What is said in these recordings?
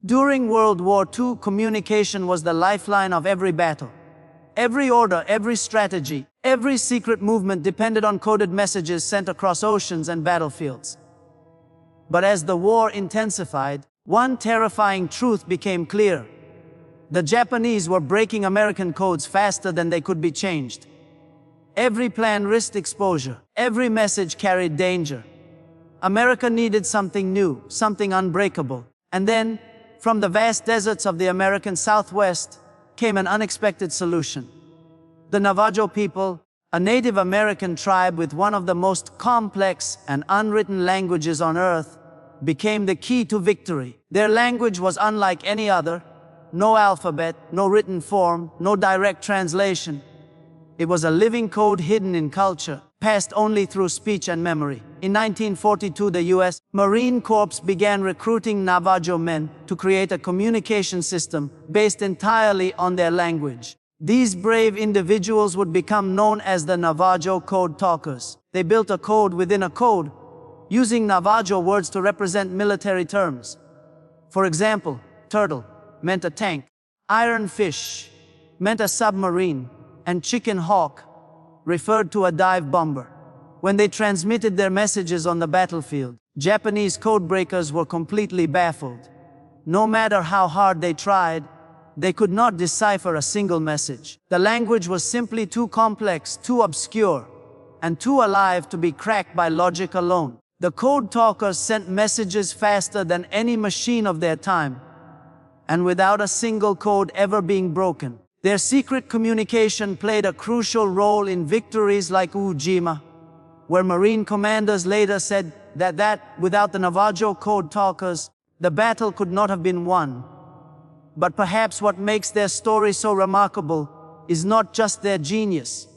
During World War II, communication was the lifeline of every battle. Every order, every strategy, every secret movement depended on coded messages sent across oceans and battlefields. But as the war intensified, one terrifying truth became clear. The Japanese were breaking American codes faster than they could be changed. Every plan risked exposure. Every message carried danger. America needed something new, something unbreakable. And then, from the vast deserts of the American Southwest, came an unexpected solution. The Navajo people, a Native American tribe with one of the most complex and unwritten languages on earth, became the key to victory. Their language was unlike any other. No alphabet, no written form, no direct translation. It was a living code hidden in culture, passed only through speech and memory. In 1942, the U.S. Marine Corps began recruiting Navajo men to create a communication system based entirely on their language. These brave individuals would become known as the Navajo Code Talkers. They built a code within a code, using Navajo words to represent military terms. For example, turtle meant a tank, iron fish meant a submarine, and chicken hawk referred to a dive bomber. When they transmitted their messages on the battlefield, Japanese codebreakers were completely baffled. No matter how hard they tried, they could not decipher a single message. The language was simply too complex, too obscure, and too alive to be cracked by logic alone. The code talkers sent messages faster than any machine of their time, and without a single code ever being broken. Their secret communication played a crucial role in victories like Iwo Jima, where Marine commanders later said that without the Navajo Code Talkers, the battle could not have been won. But perhaps what makes their story so remarkable is not just their genius,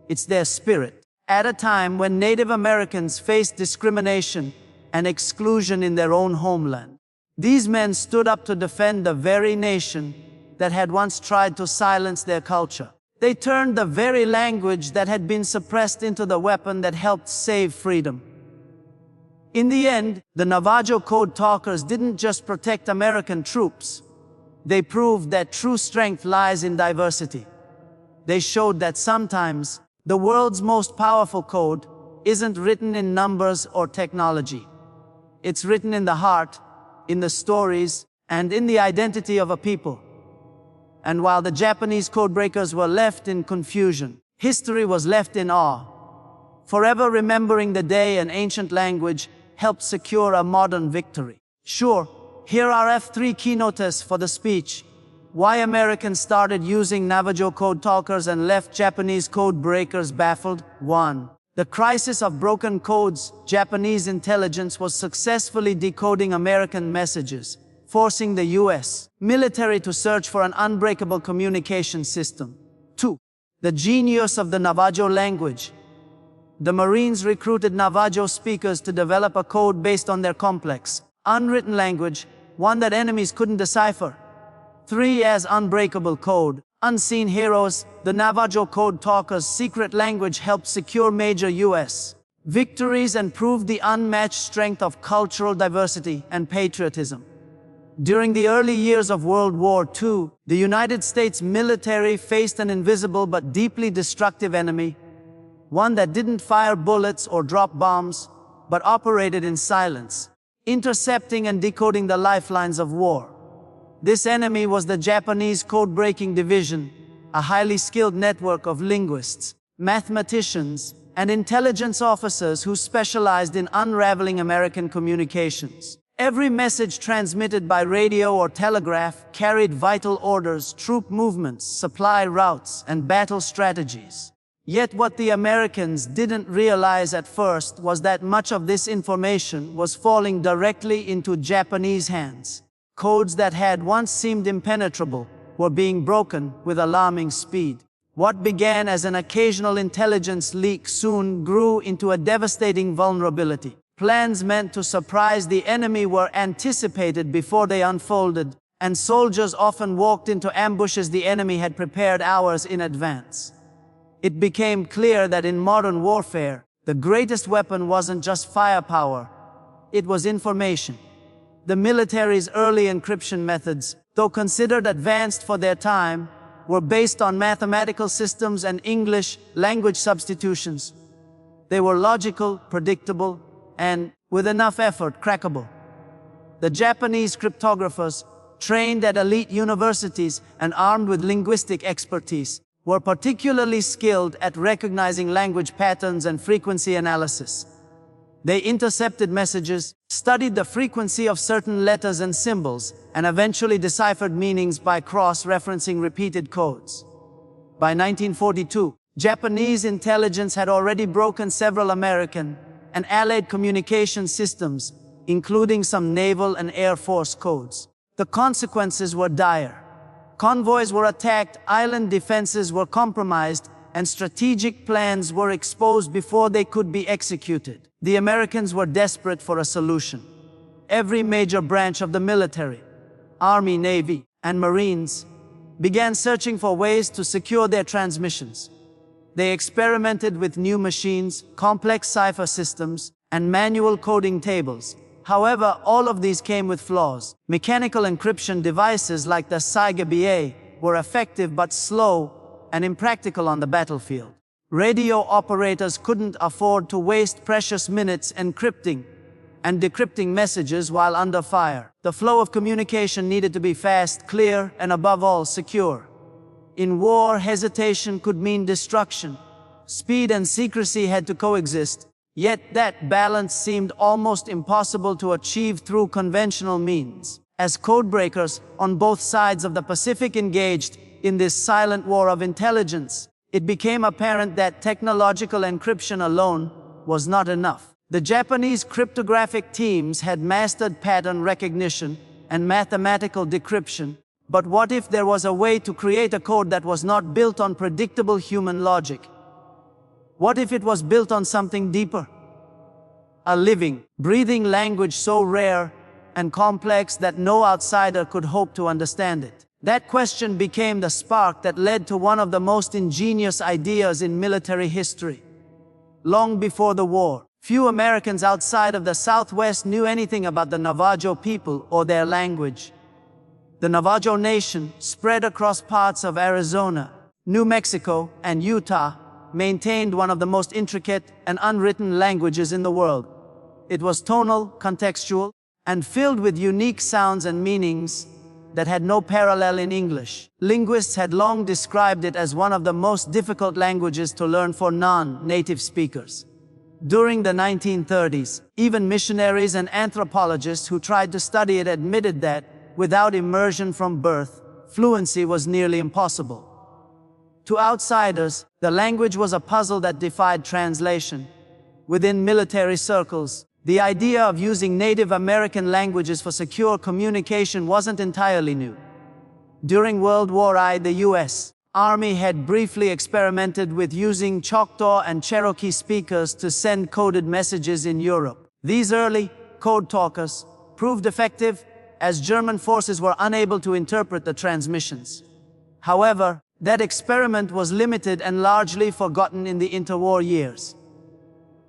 it's their spirit. At a time when Native Americans faced discrimination and exclusion in their own homeland, these men stood up to defend the very nation that had once tried to silence their culture. They turned the very language that had been suppressed into the weapon that helped save freedom. In the end, the Navajo Code Talkers didn't just protect American troops. They proved that true strength lies in diversity. They showed that sometimes the world's most powerful code isn't written in numbers or technology. It's written in the heart, in the stories, and in the identity of a people. And while the Japanese codebreakers were left in confusion, history was left in awe, forever remembering the day an ancient language helped secure a modern victory. Sure, here are F3 keynotes for the speech. Why Americans started using Navajo Code Talkers and left Japanese codebreakers baffled. 1. The crisis of broken codes. Japanese intelligence was successfully decoding American messages, forcing the U.S. military to search for an unbreakable communication system. 2. The genius of the Navajo language. The Marines recruited Navajo speakers to develop a code based on their complex, unwritten language, one that enemies couldn't decipher. 3. As unbreakable code. Unseen heroes. The Navajo Code Talkers' secret language helped secure major U.S. victories and proved the unmatched strength of cultural diversity and patriotism. During the early years of World War II, the United States military faced an invisible but deeply destructive enemy, one that didn't fire bullets or drop bombs, but operated in silence, intercepting and decoding the lifelines of war. This enemy was the Japanese Code-Breaking Division, a highly skilled network of linguists, mathematicians, and intelligence officers who specialized in unraveling American communications. Every message transmitted by radio or telegraph carried vital orders, troop movements, supply routes, and battle strategies. Yet what the Americans didn't realize at first was that much of this information was falling directly into Japanese hands. Codes that had once seemed impenetrable were being broken with alarming speed. What began as an occasional intelligence leak soon grew into a devastating vulnerability. Plans meant to surprise the enemy were anticipated before they unfolded, and soldiers often walked into ambushes the enemy had prepared hours in advance. It became clear that in modern warfare, the greatest weapon wasn't just firepower, it was information. The military's early encryption methods, though considered advanced for their time, were based on mathematical systems and English language substitutions. They were logical, predictable, and, with enough effort, crackable. The Japanese cryptographers, trained at elite universities and armed with linguistic expertise, were particularly skilled at recognizing language patterns and frequency analysis. They intercepted messages, studied the frequency of certain letters and symbols, and eventually deciphered meanings by cross-referencing repeated codes. By 1942, Japanese intelligence had already broken several American and Allied communication systems, including some naval and air force codes. The consequences were dire. Convoys were attacked, island defenses were compromised, and strategic plans were exposed before they could be executed. The Americans were desperate for a solution. Every major branch of the military, Army, Navy, and Marines, began searching for ways to secure their transmissions. They experimented with new machines, complex cipher systems, and manual coding tables. However, all of these came with flaws. Mechanical encryption devices like the WWII were effective but slow and impractical on the battlefield. Radio operators couldn't afford to waste precious minutes encrypting and decrypting messages while under fire. The flow of communication needed to be fast, clear, and above all, secure. In war, hesitation could mean destruction. Speed and secrecy had to coexist, yet that balance seemed almost impossible to achieve through conventional means. As codebreakers on both sides of the Pacific engaged in this silent war of intelligence, it became apparent that technological encryption alone was not enough. The Japanese cryptographic teams had mastered pattern recognition and mathematical decryption, but what if there was a way to create a code that was not built on predictable human logic? What if it was built on something deeper? A living, breathing language so rare and complex that no outsider could hope to understand it. That question became the spark that led to one of the most ingenious ideas in military history. Long before the war, few Americans outside of the Southwest knew anything about the Navajo people or their language. The Navajo Nation, spread across parts of Arizona, New Mexico, and Utah, maintained one of the most intricate and unwritten languages in the world. It was tonal, contextual, and filled with unique sounds and meanings that had no parallel in English. Linguists had long described it as one of the most difficult languages to learn for non-native speakers. During the 1930s, even missionaries and anthropologists who tried to study it admitted that, without immersion from birth, fluency was nearly impossible. To outsiders, the language was a puzzle that defied translation. Within military circles, the idea of using Native American languages for secure communication wasn't entirely new. During World War I, the U.S. Army had briefly experimented with using Choctaw and Cherokee speakers to send coded messages in Europe. These early code talkers proved effective as German forces were unable to interpret the transmissions. However, that experiment was limited and largely forgotten in the interwar years.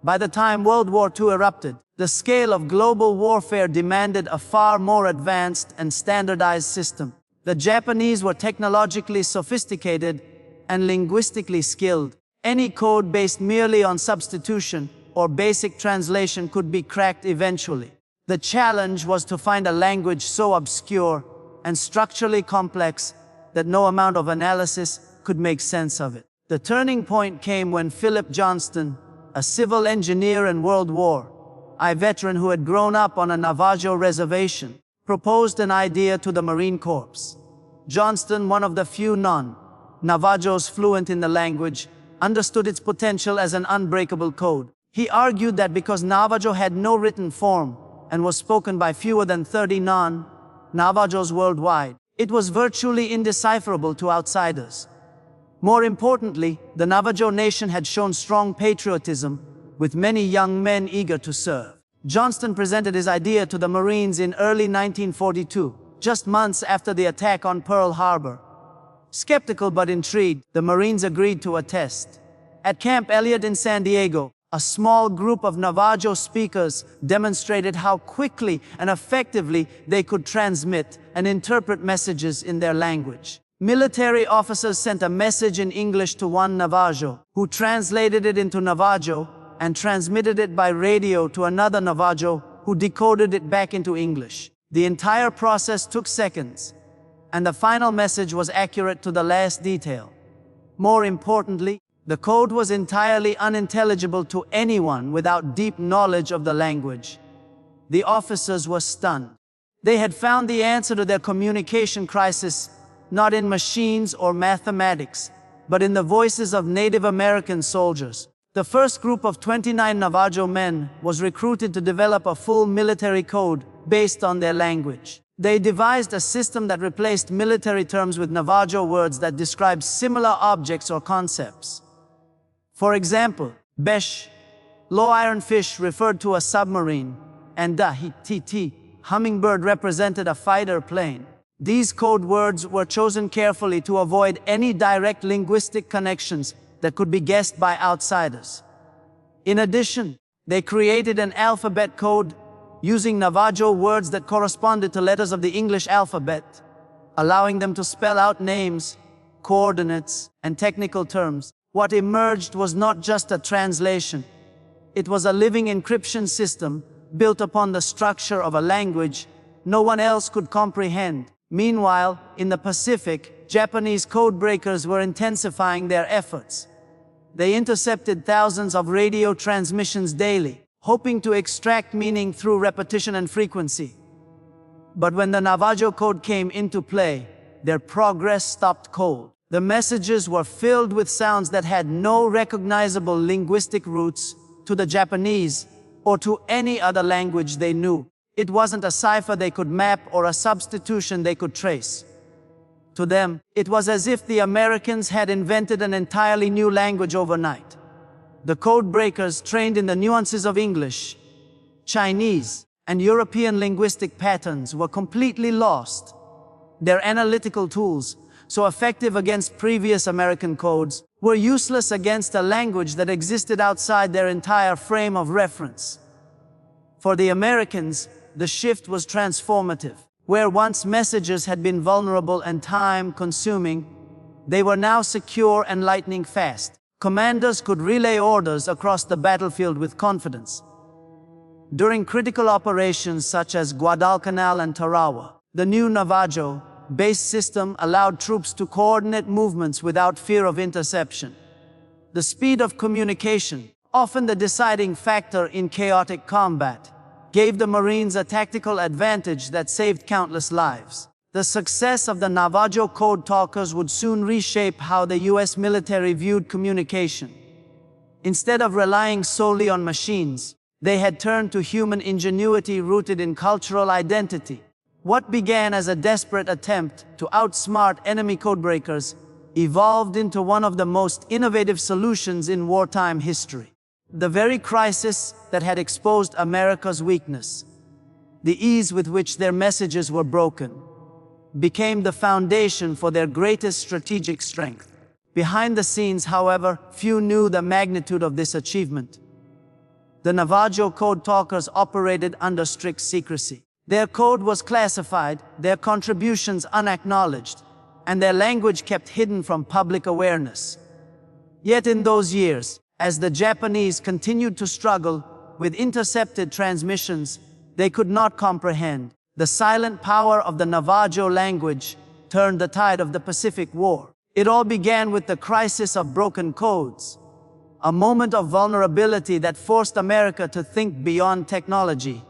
By the time World War II erupted, the scale of global warfare demanded a far more advanced and standardized system. The Japanese were technologically sophisticated and linguistically skilled. Any code based merely on substitution or basic translation could be cracked eventually. The challenge was to find a language so obscure and structurally complex that no amount of analysis could make sense of it. The turning point came when Philip Johnston, a civil engineer and World War I veteran who had grown up on a Navajo reservation, proposed an idea to the Marine Corps. Johnston, one of the few non-Navajos fluent in the language, understood its potential as an unbreakable code. He argued that because Navajo had no written form and was spoken by fewer than 30 non-Navajos worldwide, it was virtually indecipherable to outsiders. More importantly, the Navajo Nation had shown strong patriotism, with many young men eager to serve. Johnston presented his idea to the Marines in early 1942, just months after the attack on Pearl Harbor. Skeptical but intrigued, the Marines agreed to a test. At Camp Elliott in San Diego, A small group of Navajo speakers demonstrated how quickly and effectively they could transmit and interpret messages in their language. Military officers sent a message in English to one Navajo, who translated it into Navajo and transmitted it by radio to another Navajo, who decoded it back into English. The entire process took seconds, and the final message was accurate to the last detail. More importantly, the code was entirely unintelligible to anyone without deep knowledge of the language. The officers were stunned. They had found the answer to their communication crisis not in machines or mathematics, but in the voices of Native American soldiers. The first group of 29 Navajo men was recruited to develop a full military code based on their language. They devised a system that replaced military terms with Navajo words that describe similar objects or concepts. For example, besh, low iron fish, referred to a submarine, and da-hi-ti-ti, hummingbird, represented a fighter plane. These code words were chosen carefully to avoid any direct linguistic connections that could be guessed by outsiders. In addition, they created an alphabet code using Navajo words that corresponded to letters of the English alphabet, allowing them to spell out names, coordinates, and technical terms. What emerged was not just a translation. It was a living encryption system built upon the structure of a language no one else could comprehend. Meanwhile, in the Pacific, Japanese codebreakers were intensifying their efforts. They intercepted thousands of radio transmissions daily, hoping to extract meaning through repetition and frequency. But when the Navajo code came into play, their progress stopped cold. The messages were filled with sounds that had no recognizable linguistic roots to the Japanese or to any other language they knew. It wasn't a cipher they could map or a substitution they could trace. To them, it was as if the Americans had invented an entirely new language overnight. The code breakers, trained in the nuances of English, Chinese, and European linguistic patterns, were completely lost. Their analytical tools, so effective against previous American codes, were useless against a language that existed outside their entire frame of reference. For the Americans, the shift was transformative. Where once messages had been vulnerable and time-consuming, they were now secure and lightning fast. Commanders could relay orders across the battlefield with confidence. During critical operations such as Guadalcanal and Tarawa, the new Navajo-based system allowed troops to coordinate movements without fear of interception. The speed of communication, often the deciding factor in chaotic combat, gave the Marines a tactical advantage that saved countless lives. The success of the Navajo Code Talkers would soon reshape how the US military viewed communication. Instead of relying solely on machines, they had turned to human ingenuity rooted in cultural identity. What began as a desperate attempt to outsmart enemy codebreakers evolved into one of the most innovative solutions in wartime history. The very crisis that had exposed America's weakness, the ease with which their messages were broken, became the foundation for their greatest strategic strength. Behind the scenes, however, few knew the magnitude of this achievement. The Navajo Code Talkers operated under strict secrecy. Their code was classified, their contributions unacknowledged, and their language kept hidden from public awareness. Yet in those years, as the Japanese continued to struggle with intercepted transmissions they could not comprehend, the silent power of the Navajo language turned the tide of the Pacific War. It all began with the crisis of broken codes, a moment of vulnerability that forced America to think beyond technology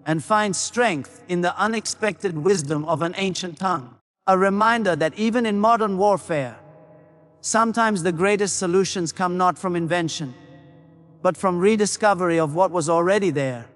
and find strength in the unexpected wisdom of an ancient tongue. A reminder that even in modern warfare, sometimes the greatest solutions come not from invention, but from rediscovery of what was already there,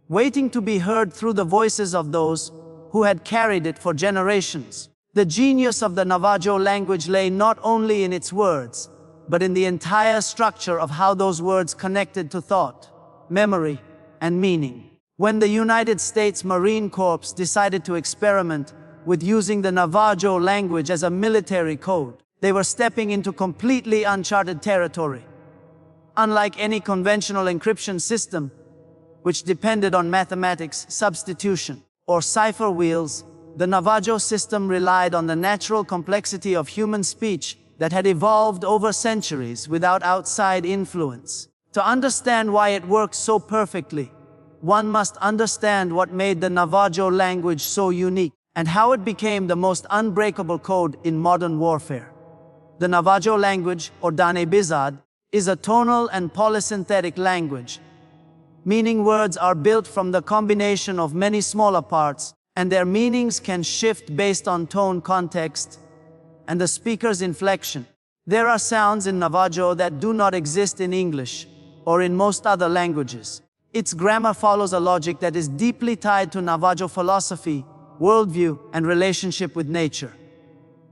waiting to be heard through the voices of those who had carried it for generations. The genius of the Navajo language lay not only in its words, but in the entire structure of how those words connected to thought, memory, and meaning. When the United States Marine Corps decided to experiment with using the Navajo language as a military code, they were stepping into completely uncharted territory. Unlike any conventional encryption system, which depended on mathematics, substitution, or cipher wheels, the Navajo system relied on the natural complexity of human speech that had evolved over centuries without outside influence. To understand why it works so perfectly, one must understand what made the Navajo language so unique and how it became the most unbreakable code in modern warfare. The Navajo language, or Dane Bizard, is a tonal and polysynthetic language, meaning words are built from the combination of many smaller parts, and their meanings can shift based on tone, context, and the speaker's inflection. There are sounds in Navajo that do not exist in English or in most other languages. Its grammar follows a logic that is deeply tied to Navajo philosophy, worldview, and relationship with nature.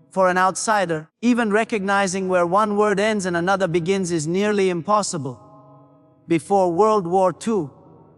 For an outsider, even recognizing where one word ends and another begins is nearly impossible. Before World War II,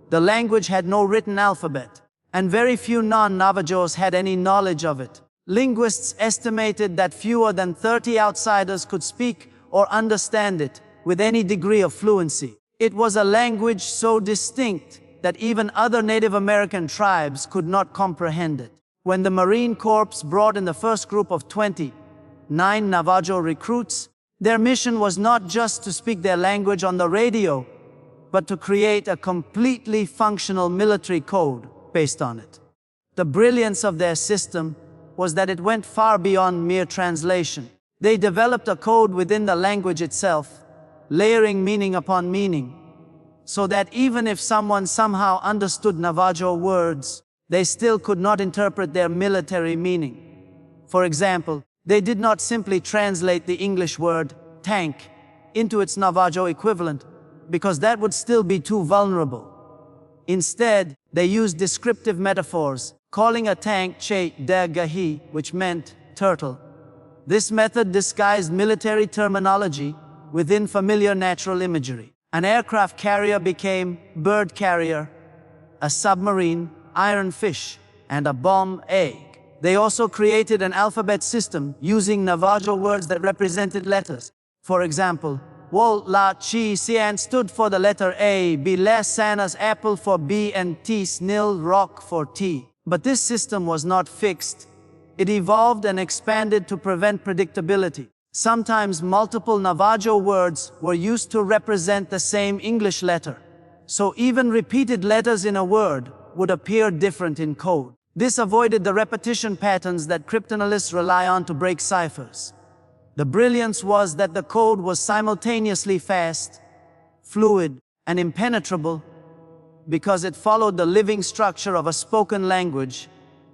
the language had no written alphabet, and very few non-Navajos had any knowledge of it. Linguists estimated that fewer than 30 outsiders could speak or understand it with any degree of fluency. It was a language so distinct that even other Native American tribes could not comprehend it. When the Marine Corps brought in the first group of 29 Navajo recruits, their mission was not just to speak their language on the radio, but to create a completely functional military code based on it. The brilliance of their system was that it went far beyond mere translation. They developed a code within the language itself, layering meaning upon meaning, so that even if someone somehow understood Navajo words, they still could not interpret their military meaning. For example, they did not simply translate the English word tank into its Navajo equivalent, because that would still be too vulnerable. Instead, they used descriptive metaphors, calling a tank che de gahi, which meant turtle. This method disguised military terminology within familiar natural imagery. An aircraft carrier became bird carrier, a submarine, iron fish, and a bomb egg. They also created an alphabet system using Navajo words that represented letters. For example, Wol La Chi Sian stood for the letter A, B Les Sanas apple for B, and T Snil rock for T. But this system was not fixed. It evolved and expanded to prevent predictability. Sometimes multiple Navajo words were used to represent the same English letter, so even repeated letters in a word would appear different in code. This avoided the repetition patterns that cryptanalysts rely on to break ciphers. The brilliance was that the code was simultaneously fast, fluid, and impenetrable because it followed the living structure of a spoken language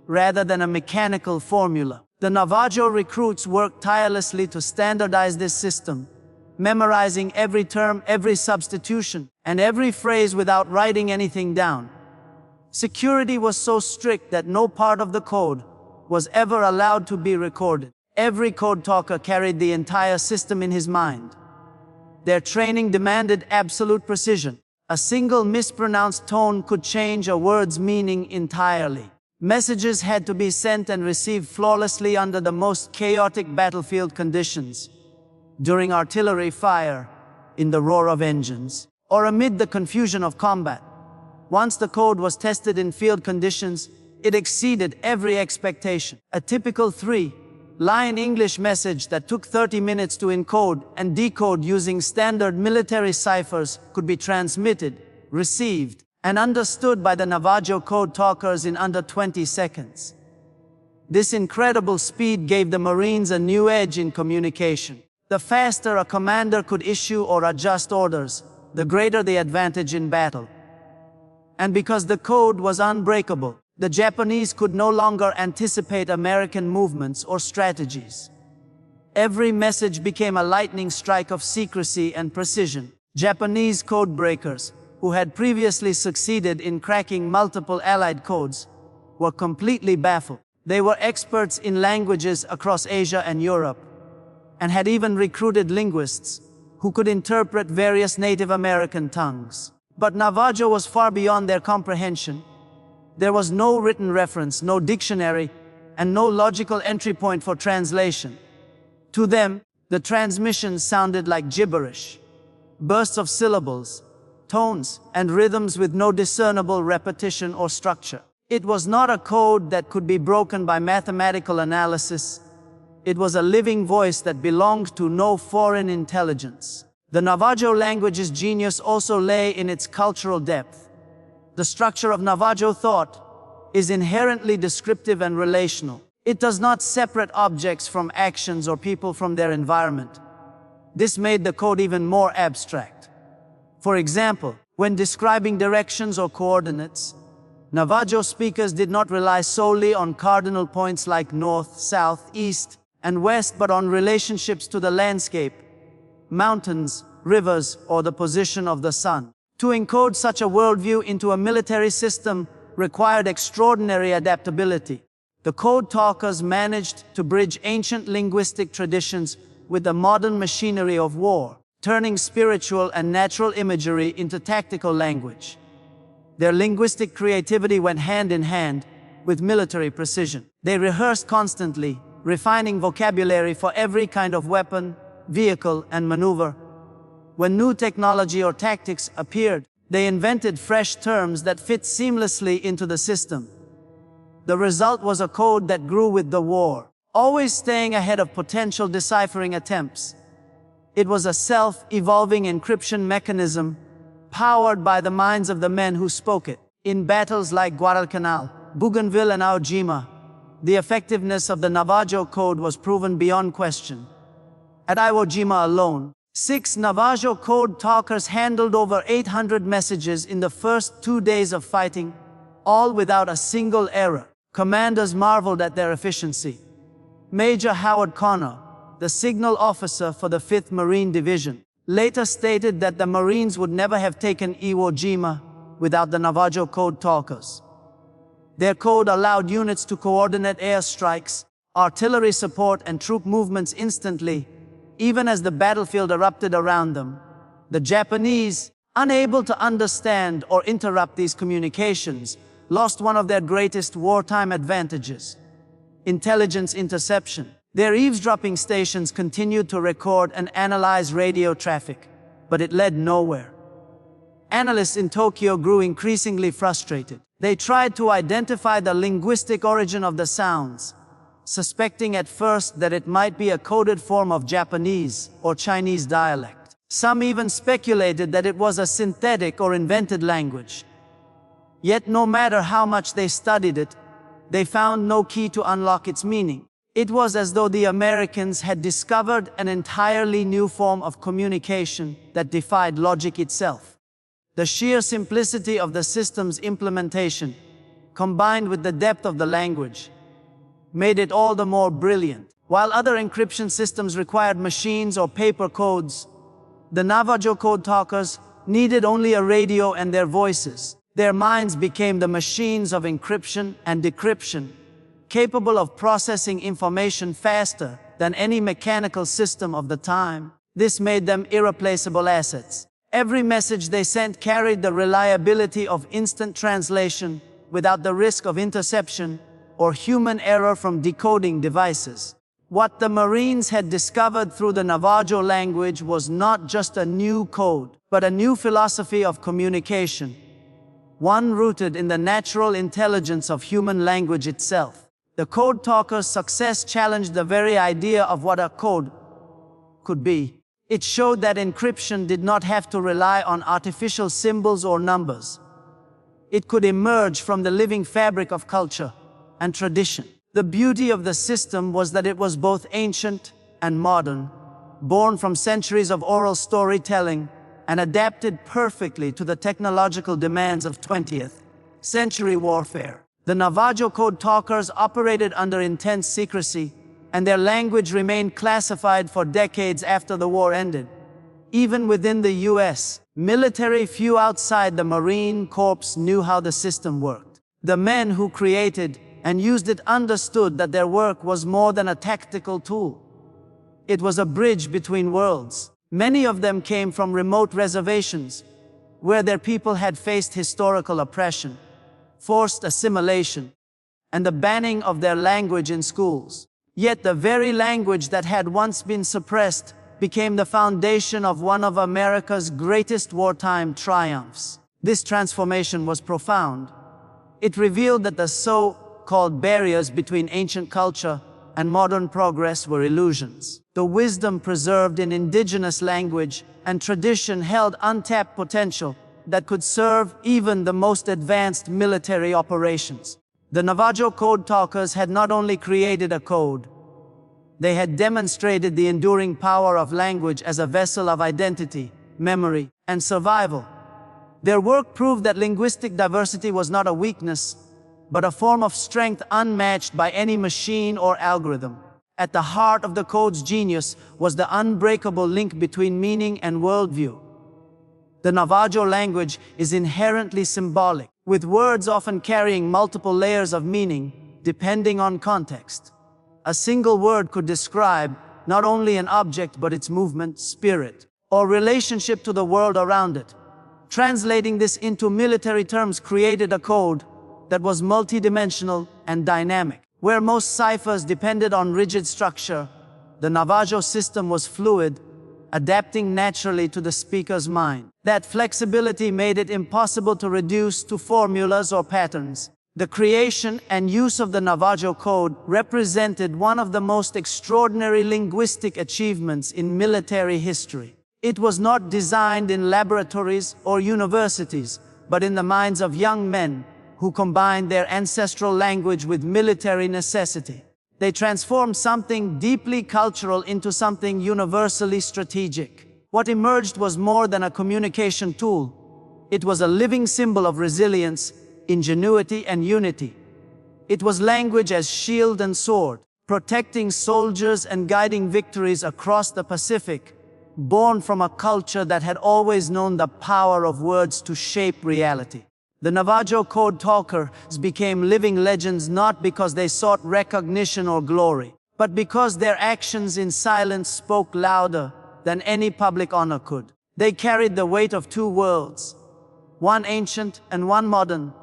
rather than a mechanical formula. The Navajo recruits worked tirelessly to standardize this system, memorizing every term, every substitution, and every phrase without writing anything down. Security was so strict that no part of the code was ever allowed to be recorded. Every code talker carried the entire system in his mind. Their training demanded absolute precision. A single mispronounced tone could change a word's meaning entirely. Messages had to be sent and received flawlessly under the most chaotic battlefield conditions, during artillery fire, in the roar of engines, or amid the confusion of combat. Once the code was tested in field conditions, it exceeded every expectation. A typical 3-line English message that took 30 minutes to encode and decode using standard military ciphers could be transmitted, received, and understood by the Navajo Code Talkers in under 20 seconds. This incredible speed gave the Marines a new edge in communication. The faster a commander could issue or adjust orders, the greater the advantage in battle. And because the code was unbreakable, the Japanese could no longer anticipate American movements or strategies. Every message became a lightning strike of secrecy and precision. Japanese codebreakers, who had previously succeeded in cracking multiple Allied codes, were completely baffled. They were experts in languages across Asia and Europe, and had even recruited linguists who could interpret various Native American tongues. But Navajo was far beyond their comprehension. There was no written reference, no dictionary, and no logical entry point for translation. To them, the transmission sounded like gibberish. bursts of syllables, tones, and rhythms with no discernible repetition or structure. It was not a code that could be broken by mathematical analysis. It was a living voice that belonged to no foreign intelligence. The Navajo language's genius also lay in its cultural depth. The structure of Navajo thought is inherently descriptive and relational. It does not separate objects from actions or people from their environment. This made the code even more abstract. For example, when describing directions or coordinates, Navajo speakers did not rely solely on cardinal points like north, south, east, and west, but on relationships to the landscape, mountains, rivers, or the position of the sun. To encode such a worldview into a military system required extraordinary adaptability. The Code Talkers managed to bridge ancient linguistic traditions with the modern machinery of war, turning spiritual and natural imagery into tactical language. Their linguistic creativity went hand in hand with military precision. They rehearsed constantly, refining vocabulary for every kind of weapon, vehicle, and maneuver. When new technology or tactics appeared, they invented fresh terms that fit seamlessly into the system. The result was a code that grew with the war, always staying ahead of potential deciphering attempts. It was a self-evolving encryption mechanism powered by the minds of the men who spoke it. In battles like Guadalcanal, Bougainville, and Iwo Jima, the effectiveness of the Navajo code was proven beyond question. At Iwo Jima alone, 6 Navajo Code Talkers handled over 800 messages in the first 2 days of fighting, all without a single error. Commanders marveled at their efficiency. Major Howard Connor, the signal officer for the 5th Marine Division, later stated that the Marines would never have taken Iwo Jima without the Navajo Code Talkers. Their code allowed units to coordinate airstrikes, artillery support, and troop movements instantly, even as the battlefield erupted around them. The Japanese, unable to understand or interrupt these communications, lost one of their greatest wartime advantages: intelligence interception. Their eavesdropping stations continued to record and analyze radio traffic, but it led nowhere. Analysts in Tokyo grew increasingly frustrated. They tried to identify the linguistic origin of the sounds, suspecting at first that it might be a coded form of Japanese or Chinese dialect. Some even speculated that it was a synthetic or invented language. Yet no matter how much they studied it, they found no key to unlock its meaning. It was as though the Americans had discovered an entirely new form of communication that defied logic itself. The sheer simplicity of the system's implementation, combined with the depth of the language, made it all the more brilliant. While other encryption systems required machines or paper codes, the Navajo Code Talkers needed only a radio and their voices. Their minds became the machines of encryption and decryption, capable of processing information faster than any mechanical system of the time. This made them irreplaceable assets. Every message they sent carried the reliability of instant translation without the risk of interception or human error from decoding devices. What the Marines had discovered through the Navajo language was not just a new code, but a new philosophy of communication, one rooted in the natural intelligence of human language itself. The Code Talkers' success challenged the very idea of what a code could be. It showed that encryption did not have to rely on artificial symbols or numbers. It could emerge from the living fabric of culture and tradition. The beauty of the system was that it was both ancient and modern, born from centuries of oral storytelling and adapted perfectly to the technological demands of 20th century warfare. The Navajo Code Talkers operated under intense secrecy, and their language remained classified for decades after the war ended. Even within the US military, few outside the Marine Corps knew how the system worked. The men who created and used it understood that their work was more than a tactical tool. It was a bridge between worlds. Many of them came from remote reservations, where their people had faced historical oppression, forced assimilation, and the banning of their language in schools. Yet the very language that had once been suppressed became the foundation of one of America's greatest wartime triumphs. This transformation was profound. It revealed that the so-called barriers between ancient culture and modern progress were illusions. The wisdom preserved in indigenous language and tradition held untapped potential that could serve even the most advanced military operations. The Navajo Code Talkers had not only created a code, they had demonstrated the enduring power of language as a vessel of identity, memory, and survival. Their work proved that linguistic diversity was not a weakness, but a form of strength unmatched by any machine or algorithm. At the heart of the code's genius was the unbreakable link between meaning and worldview. The Navajo language is inherently symbolic, with words often carrying multiple layers of meaning, depending on context. A single word could describe not only an object but its movement, spirit, or relationship to the world around it. Translating this into military terms created a code that was multidimensional and dynamic. Where most ciphers depended on rigid structure, the Navajo system was fluid, adapting naturally to the speaker's mind. That flexibility made it impossible to reduce to formulas or patterns. The creation and use of the Navajo Code represented one of the most extraordinary linguistic achievements in military history. It was not designed in laboratories or universities, but in the minds of young men who combined their ancestral language with military necessity. They transformed something deeply cultural into something universally strategic. What emerged was more than a communication tool. It was a living symbol of resilience, ingenuity, and unity. It was language as shield and sword, protecting soldiers and guiding victories across the Pacific, born from a culture that had always known the power of words to shape reality. The Navajo Code Talkers became living legends not because they sought recognition or glory, but because their actions in silence spoke louder than any public honor could. They carried the weight of two worlds, one ancient and one modern,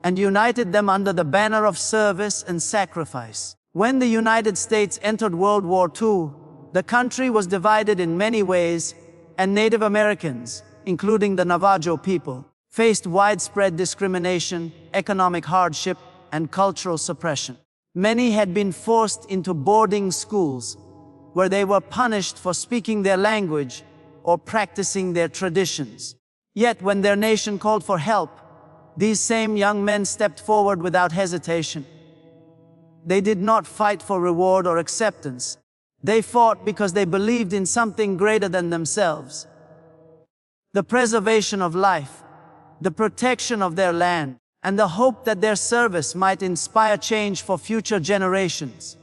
and united them under the banner of service and sacrifice. When the United States entered World War II, the country was divided in many ways, and Native Americans, including the Navajo people, faced widespread discrimination, economic hardship, and cultural suppression. Many had been forced into boarding schools, where they were punished for speaking their language or practicing their traditions. Yet when their nation called for help, these same young men stepped forward without hesitation. They did not fight for reward or acceptance. They fought because they believed in something greater than themselves. The preservation of life, the protection of their land, and the hope that their service might inspire change for future generations.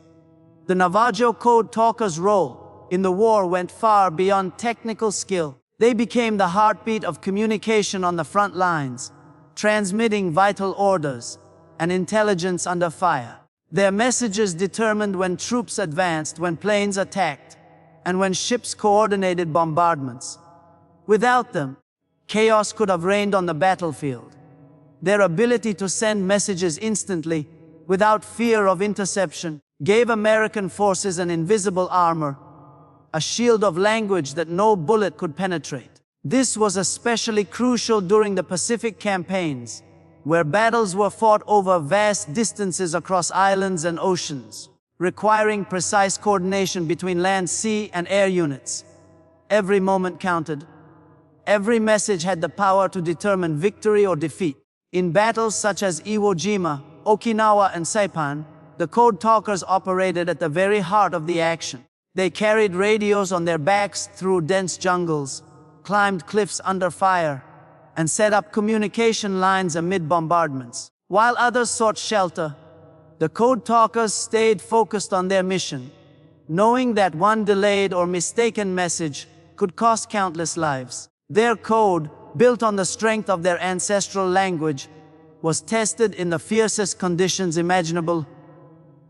The Navajo Code Talkers' role in the war went far beyond technical skill. They became the heartbeat of communication on the front lines, transmitting vital orders and intelligence under fire. Their messages determined when troops advanced, when planes attacked, and when ships coordinated bombardments. Without them, chaos could have reigned on the battlefield. Their ability to send messages instantly, without fear of interception, gave American forces an invisible armor, a shield of language that no bullet could penetrate. This was especially crucial during the Pacific campaigns, where battles were fought over vast distances across islands and oceans, requiring precise coordination between land, sea, and air units. Every moment counted. Every message had the power to determine victory or defeat. In battles such as Iwo Jima, Okinawa, and Saipan, the Code Talkers operated at the very heart of the action. They carried radios on their backs through dense jungles, climbed cliffs under fire, and set up communication lines amid bombardments. While others sought shelter, the Code Talkers stayed focused on their mission, knowing that one delayed or mistaken message could cost countless lives. Their code, built on the strength of their ancestral language, was tested in the fiercest conditions imaginable,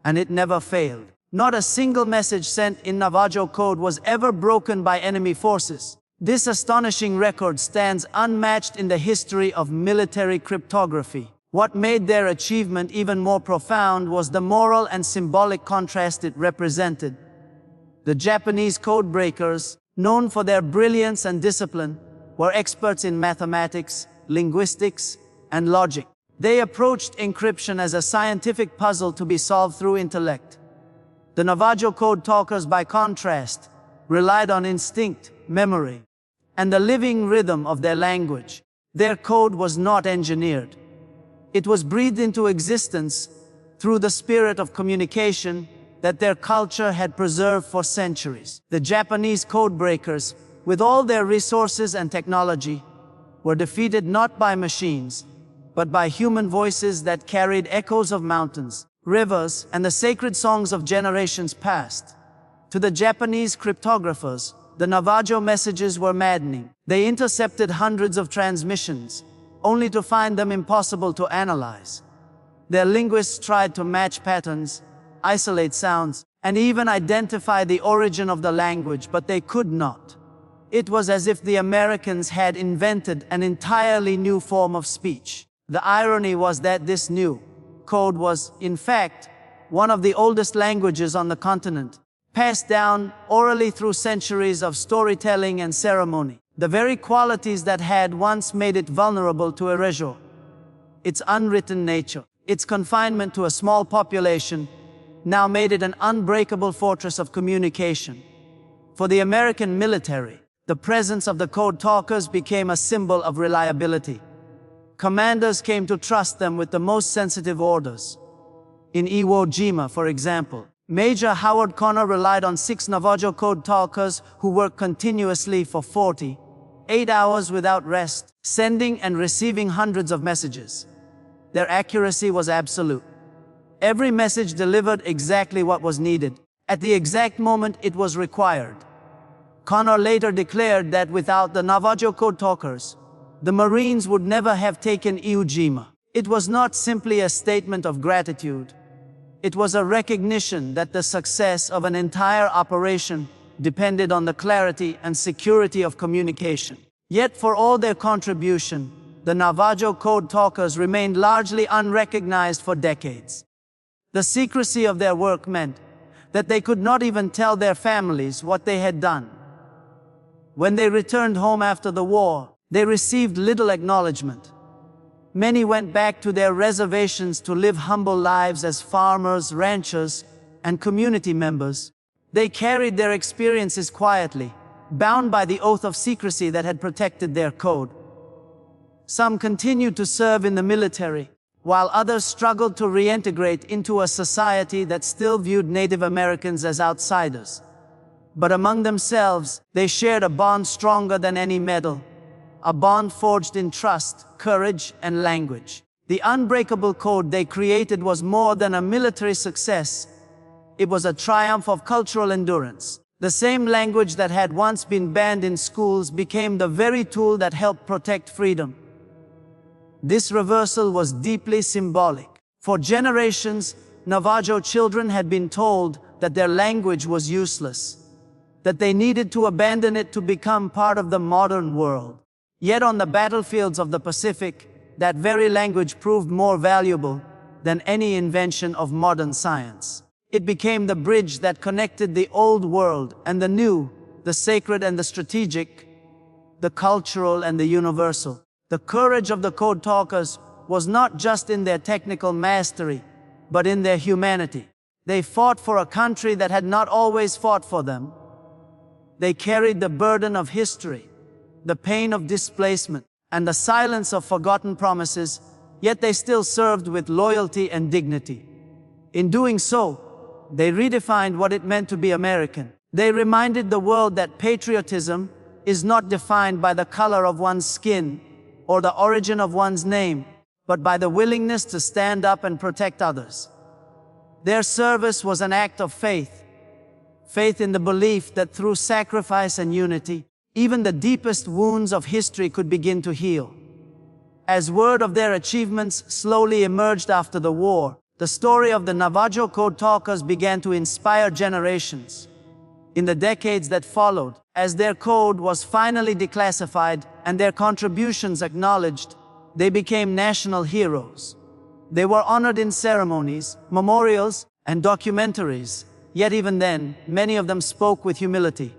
and it never failed. Not a single message sent in Navajo code was ever broken by enemy forces. This astonishing record stands unmatched in the history of military cryptography. What made their achievement even more profound was the moral and symbolic contrast it represented. The Japanese codebreakers, known for their brilliance and discipline, were experts in mathematics, linguistics, and logic. They approached encryption as a scientific puzzle to be solved through intellect. The Navajo Code Talkers, by contrast, relied on instinct, memory, and the living rhythm of their language. Their code was not engineered. It was breathed into existence through the spirit of communication that their culture had preserved for centuries. The Japanese codebreakers, with all their resources and technology, were defeated not by machines, but by human voices that carried echoes of mountains, rivers, and the sacred songs of generations past. To the Japanese cryptographers, the Navajo messages were maddening. They intercepted hundreds of transmissions, only to find them impossible to analyze. Their linguists tried to match patterns, isolate sounds, and even identify the origin of the language, but they could not. It was as if the Americans had invented an entirely new form of speech. The irony was that this new code was, in fact, one of the oldest languages on the continent, passed down orally through centuries of storytelling and ceremony. The very qualities that had once made it vulnerable to erasure. Its unwritten nature, its confinement to a small population, now made it an unbreakable fortress of communication. For the American military, the presence of the Code Talkers became a symbol of reliability. Commanders came to trust them with the most sensitive orders. In Iwo Jima, for example, Major Howard Connor relied on 6 Navajo Code Talkers who worked continuously for 48 hours without rest, sending and receiving hundreds of messages. Their accuracy was absolute. Every message delivered exactly what was needed, at the exact moment it was required. Connor later declared that without the Navajo Code Talkers, the Marines would never have taken Iwo Jima. It was not simply a statement of gratitude. It was a recognition that the success of an entire operation depended on the clarity and security of communication. Yet for all their contribution, the Navajo Code Talkers remained largely unrecognized for decades. The secrecy of their work meant that they could not even tell their families what they had done. When they returned home after the war, they received little acknowledgement. Many went back to their reservations to live humble lives as farmers, ranchers, and community members. They carried their experiences quietly, bound by the oath of secrecy that had protected their code. Some continued to serve in the military, while others struggled to reintegrate into a society that still viewed Native Americans as outsiders. But among themselves, they shared a bond stronger than any medal. A bond forged in trust, courage, and language. The unbreakable code they created was more than a military success. It was a triumph of cultural endurance. The same language that had once been banned in schools became the very tool that helped protect freedom. This reversal was deeply symbolic. For generations, Navajo children had been told that their language was useless, that they needed to abandon it to become part of the modern world. Yet on the battlefields of the Pacific, that very language proved more valuable than any invention of modern science. It became the bridge that connected the old world and the new, the sacred and the strategic, the cultural and the universal. The courage of the Code Talkers was not just in their technical mastery, but in their humanity. They fought for a country that had not always fought for them. They carried the burden of history, the pain of displacement, and the silence of forgotten promises, yet they still served with loyalty and dignity. In doing so, they redefined what it meant to be American. They reminded the world that patriotism is not defined by the color of one's skin or the origin of one's name, but by the willingness to stand up and protect others. Their service was an act of faith. Faith in the belief that through sacrifice and unity, even the deepest wounds of history could begin to heal. As word of their achievements slowly emerged after the war, the story of the Navajo Code Talkers began to inspire generations. In the decades that followed, as their code was finally declassified and their contributions acknowledged, they became national heroes. They were honored in ceremonies, memorials, and documentaries, yet even then, many of them spoke with humility.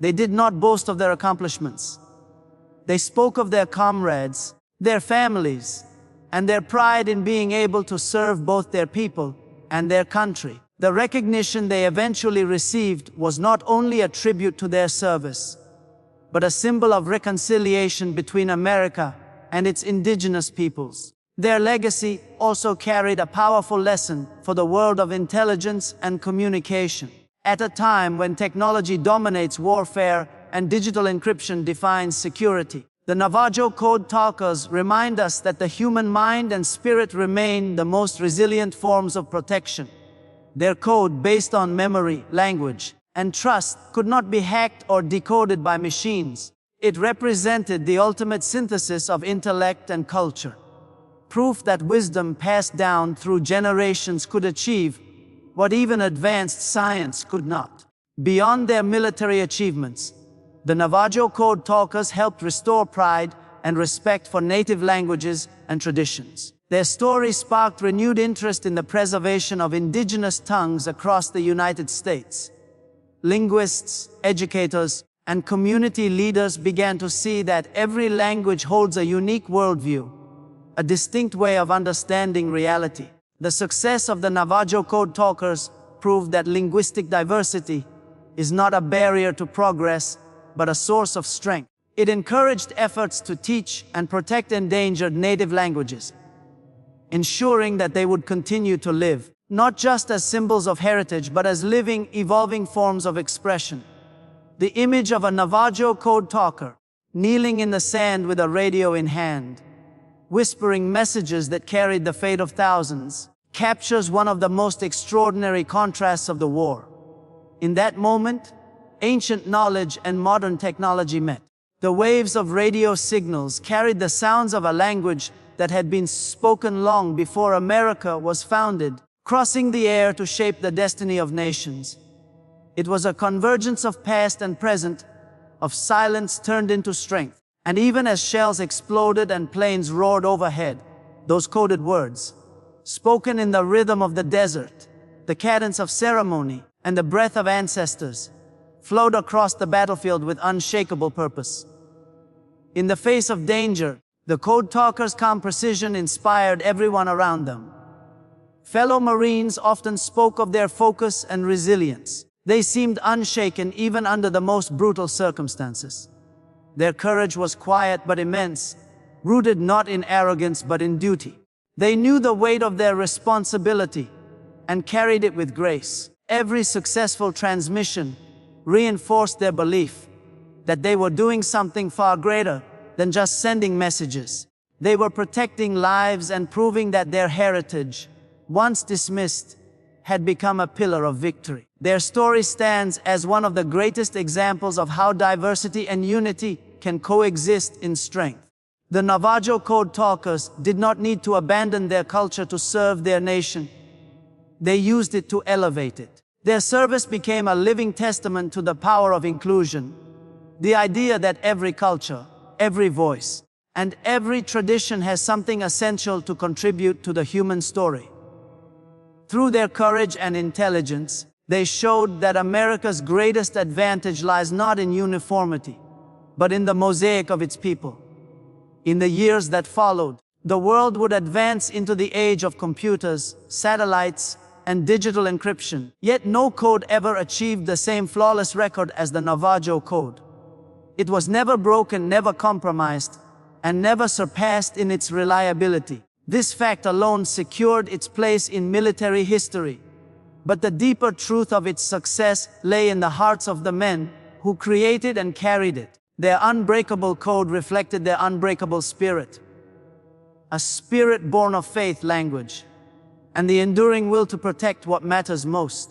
They did not boast of their accomplishments. They spoke of their comrades, their families, and their pride in being able to serve both their people and their country. The recognition they eventually received was not only a tribute to their service, but a symbol of reconciliation between America and its indigenous peoples. Their legacy also carried a powerful lesson for the world of intelligence and communication. At a time when technology dominates warfare and digital encryption defines security, the Navajo Code Talkers remind us that the human mind and spirit remain the most resilient forms of protection. Their code, based on memory, language, and trust, could not be hacked or decoded by machines. It represented the ultimate synthesis of intellect and culture. Proof that wisdom passed down through generations could achieve what even advanced science could not. Beyond their military achievements, the Navajo Code Talkers helped restore pride and respect for native languages and traditions. Their story sparked renewed interest in the preservation of indigenous tongues across the United States. Linguists, educators, and community leaders began to see that every language holds a unique worldview, a distinct way of understanding reality. The success of the Navajo Code Talkers proved that linguistic diversity is not a barrier to progress, but a source of strength. It encouraged efforts to teach and protect endangered native languages, ensuring that they would continue to live, not just as symbols of heritage, but as living, evolving forms of expression. The image of a Navajo Code Talker, kneeling in the sand with a radio in hand, whispering messages that carried the fate of thousands, captures one of the most extraordinary contrasts of the war. In that moment, ancient knowledge and modern technology met. The waves of radio signals carried the sounds of a language that had been spoken long before America was founded, crossing the air to shape the destiny of nations. It was a convergence of past and present, of silence turned into strength. And even as shells exploded and planes roared overhead, those coded words, spoken in the rhythm of the desert, the cadence of ceremony, and the breath of ancestors, flowed across the battlefield with unshakable purpose. In the face of danger, the Code Talkers' calm precision inspired everyone around them. Fellow Marines often spoke of their focus and resilience. They seemed unshaken even under the most brutal circumstances. Their courage was quiet but immense, rooted not in arrogance but in duty. They knew the weight of their responsibility and carried it with grace. Every successful transmission reinforced their belief that they were doing something far greater than just sending messages. They were protecting lives and proving that their heritage, once dismissed, had become a pillar of victory. Their story stands as one of the greatest examples of how diversity and unity can coexist in strength. The Navajo Code Talkers did not need to abandon their culture to serve their nation. They used it to elevate it. Their service became a living testament to the power of inclusion, the idea that every culture, every voice, and every tradition has something essential to contribute to the human story. Through their courage and intelligence, they showed that America's greatest advantage lies not in uniformity, but in the mosaic of its people. In the years that followed, the world would advance into the age of computers, satellites, and digital encryption. Yet no code ever achieved the same flawless record as the Navajo Code. It was never broken, never compromised, and never surpassed in its reliability. This fact alone secured its place in military history. But the deeper truth of its success lay in the hearts of the men who created and carried it. Their unbreakable code reflected their unbreakable spirit. A spirit born of faith, language, and the enduring will to protect what matters most.